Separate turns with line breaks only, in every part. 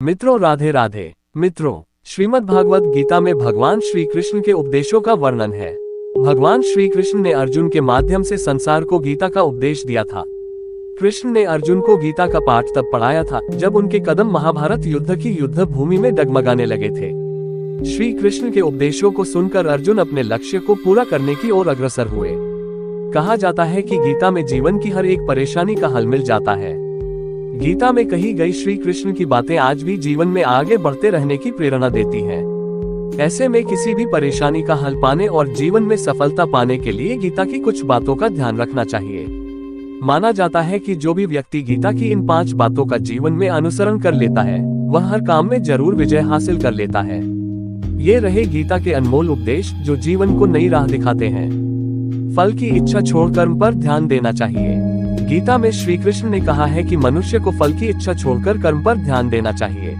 मित्रों, राधे राधे। मित्रों, श्रीमद् भागवत गीता में भगवान श्री कृष्ण के उपदेशों का वर्णन है। भगवान श्री कृष्ण ने अर्जुन के माध्यम से संसार को गीता का उपदेश दिया था। कृष्ण ने अर्जुन को गीता का पाठ तब पढ़ाया था जब उनके कदम महाभारत युद्ध की युद्ध भूमि में डगमगाने लगे थे। श्री कृष्ण के उपदेशों को सुनकर अर्जुन अपने लक्ष्य को पूरा करने की ओर अग्रसर हुए। कहा जाता है कि गीता में जीवन की हर एक परेशानी का हल मिल जाता है। गीता में कही गई श्री कृष्ण की बातें आज भी जीवन में आगे बढ़ते रहने की प्रेरणा देती हैं। ऐसे में किसी भी परेशानी का हल पाने और जीवन में सफलता पाने के लिए गीता की कुछ बातों का ध्यान रखना चाहिए। माना जाता है कि जो भी व्यक्ति गीता की इन 5 बातों का जीवन में अनुसरण कर लेता है, वह हर काम में जरूर विजय हासिल कर लेता है। ये रहे गीता के अनमोल उपदेश जो जीवन को नई राह दिखाते हैं। फल की इच्छा छोड़ कर्म पर ध्यान देना चाहिए। गीता में श्री कृष्ण ने कहा है कि मनुष्य को फल की इच्छा छोड़कर कर्म पर ध्यान देना चाहिए।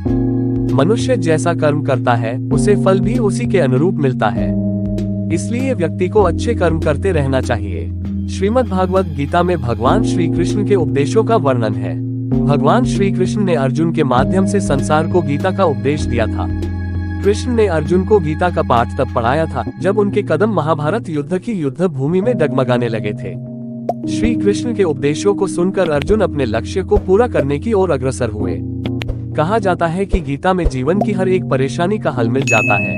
मनुष्य जैसा कर्म करता है उसे फल भी उसी के अनुरूप मिलता है। इसलिए व्यक्ति को अच्छे कर्म करते रहना चाहिए। श्रीमद् भागवत गीता में भगवान श्री कृष्ण के उपदेशों का वर्णन है। भगवान श्री कृष्ण ने अर्जुन के माध्यम से संसार को गीता का उपदेश दिया था। कृष्ण ने अर्जुन को गीता का पाठ तब पढ़ाया था जब उनके कदम महाभारत युद्ध की युद्ध भूमि में डगमगाने लगे थे। श्री कृष्ण के उपदेशों को सुनकर अर्जुन अपने लक्ष्य को पूरा करने की ओर अग्रसर हुए। कहा जाता है कि गीता में जीवन की हर एक परेशानी का हल मिल जाता है।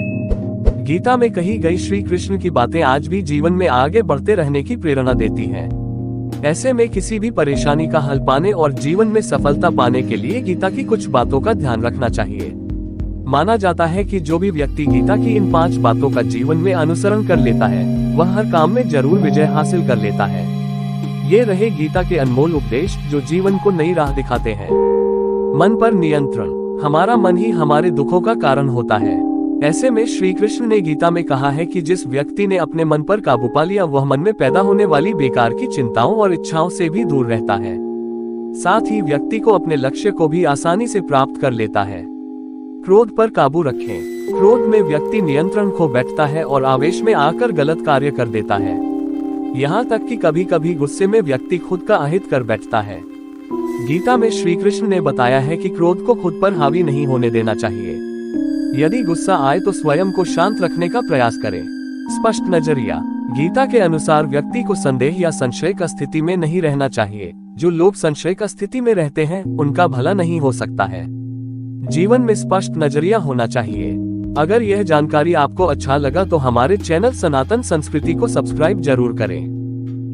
गीता में कही गई श्री कृष्ण की बातें आज भी जीवन में आगे बढ़ते रहने की प्रेरणा देती हैं। ऐसे में किसी भी परेशानी का हल पाने और जीवन में सफलता पाने के लिए गीता की कुछ बातों का ध्यान रखना चाहिए। माना जाता है कि जो भी व्यक्ति गीता की इन 5 बातों का जीवन में अनुसरण कर लेता है, वह हर काम में जरूर विजय हासिल कर लेता है। ये रहे गीता के अनमोल उपदेश जो जीवन को नई राह दिखाते हैं। मन पर नियंत्रण। हमारा मन ही हमारे दुखों का कारण होता है। ऐसे में श्री कृष्ण ने गीता में कहा है कि जिस व्यक्ति ने अपने मन पर काबू पा लिया, वह मन में पैदा होने वाली बेकार की चिंताओं और इच्छाओं से भी दूर रहता है। साथ ही व्यक्ति को अपने लक्ष्य को भी आसानी से प्राप्त कर लेता है। क्रोध पर काबू रखें। क्रोध में व्यक्ति नियंत्रण खो बैठता है और आवेश में आकर गलत कार्य कर देता है। यहाँ तक कि कभी कभी गुस्से में व्यक्ति खुद का अहित कर बैठता है। गीता में श्री कृष्ण ने बताया है कि क्रोध को खुद पर हावी नहीं होने देना चाहिए। यदि गुस्सा आए तो स्वयं को शांत रखने का प्रयास करें। स्पष्ट नजरिया। गीता के अनुसार व्यक्ति को संदेह या संशय की स्थिति में नहीं रहना चाहिए। जो लोग संशय की स्थिति में रहते हैं, उनका भला नहीं हो सकता है। जीवन में स्पष्ट नजरिया होना चाहिए। अगर यह जानकारी आपको अच्छा लगा तो हमारे चैनल सनातन संस्कृति को सब्सक्राइब जरूर करें।